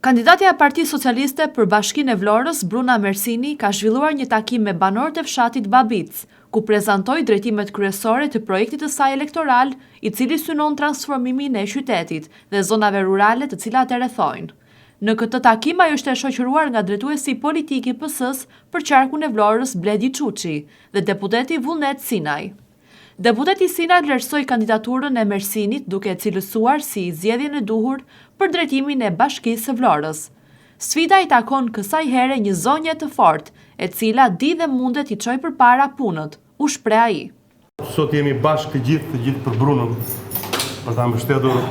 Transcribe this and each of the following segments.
Kandidatja e Partisë Socialiste për Bashkinë e Vlorës, Bruna Mersini, ka zhvilluar një takim me banorët e fshatit Babic, ku prezantoi drejtimet kryesore të projektit të saj elektoral, i cili synon transformimin e qytetit dhe zonave rurale të cilat e rrethojnë. Në këtë takim ajo është e shoqëruar nga drejtuesi politik i PS-s për qarkun e Vlorës Bledi Çuçi dhe deputeti Vullnet Sinaj. Deputeti Sinaj vlerësoi kandidaturën e Mersinit duke e cilësuar si zgjedhjen e duhur për drejtimin e Bashkisë së Vlorës. Sfida i takon kësaj here një zonje të fortë, e cila di dhe mundet i çojë përpara punët, u shpreh ai. Sot jemi bashkë të gjithë për Brunën, për ta mbështetur,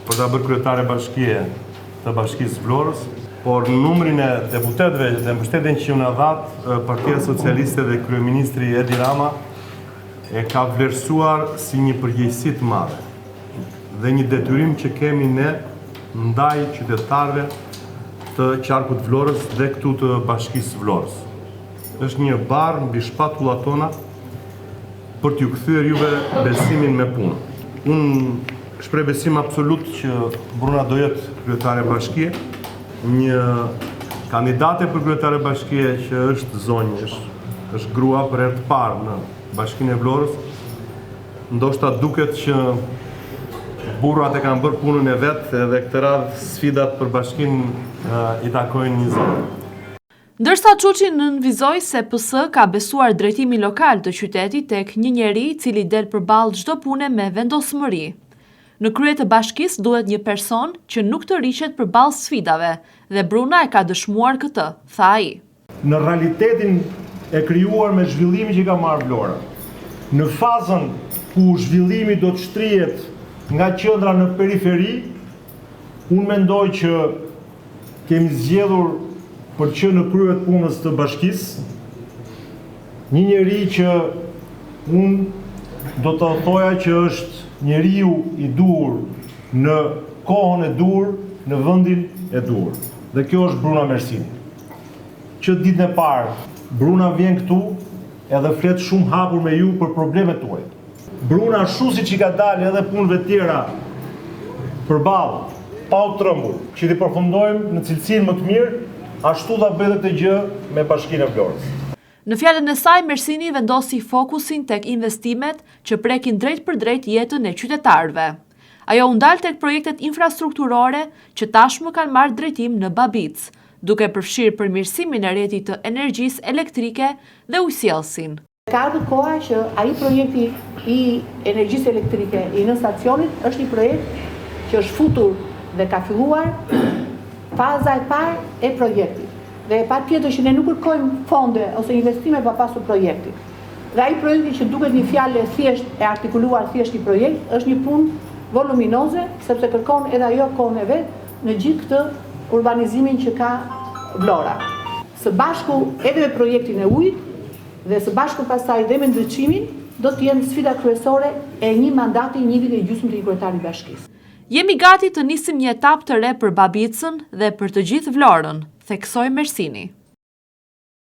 për ta bërë kryetare bashkie të Bashkisë Vlorës, por numrin e deputetëve dhe mbështetjen që na dha Partia Socialiste dhe kryeministri Edi Rama e ka vlerësuar si një përgjegjësi të madhe dhe një detyrim që kemi ne ndaj qytetarëve të qarkut Vlorës dhe këtu të Bashkisë Vlorës. Është një barë mbi shpatullat tona për t'ju kthyer juve besimin me punë. Unë shpreh besim absolut që Bruna do jetë kryetare bashkie, një kandidate për kryetare bashkie që është zonjë, është grua për herë të parë në Bashkinë e Vlorës, ndoshta duket që burrat e kanë bërë punën e vetë dhe këtë radhë sfidat për bashkinë i takojnë një zonë. Ndërsa Çuçi nënvizoi se PS ka besuar drejtimin lokal të qytetit tek një njeri i cili del përballë çdo pune me vendosmëri. Në krye të bashkisë duhet një person që nuk të riqet përballë sfidave dhe Bruna e ka dëshmuar këtë, tha ai. Në realitetin e krijuar me zhvillimin që ka marrë Vlora. Në fazën ku zhvillimi do të shtrihet nga qendra në periferi, unë mendoj që kemi zgjedhur për që në krye të punës të bashkisë një njeri që unë do të thoja që është njeriu i duhur në kohën e duhur, në vendin e duhur. Dhe kjo është Bruna Mersini. Që ditën e parë Bruna vjen këtu edhe flet shumë hapur me ju për problemet tuaja. Bruna ashtu siç i ka dalë edhe punëve tjera përballë, pa u trembur, që t'i përfundojmë në cilësinë më të mirë, ashtu ta bëjë këtë gjë me Bashkinë e Vlorës. Në fjalën e saj, Mersini vendosi fokusin tek investimet që prekin drejt për drejt jetën e qytetarëve. Ajo u ndal tek projektet infrastrukturore që tashmë kanë marrë drejtim në Babic, duke përfshirë përmirësimin e rrjetit të energjisë elektrike dhe ujësjellsin. Ka ardhur koha që ai projekti i energjisë elektrike i në stacionit është një projekt që është futur dhe ka filluar faza e parë e projektit. Dhe patjetër që ne nuk kërkojmë fonde ose investime pa pasur projekti. Dhe ai projekti që duket një fjalë thjesht e artikuluar thjesht një projekt, është një punë voluminoze, sepse kërkon edhe ajo kohën e vet në gjithë këtë urbanizimin që ka Vlora. Së bashku edhe me projektin e ujit dhe së bashku pastaj dhe me ndriçimin do të jenë sfida kryesore e një mandati 1 vit e gjysmë të një kryetari bashkisë. Jemi gati të nisim një etapë të re për Babicën dhe për të gjithë Vlorën, theksoi Mersini.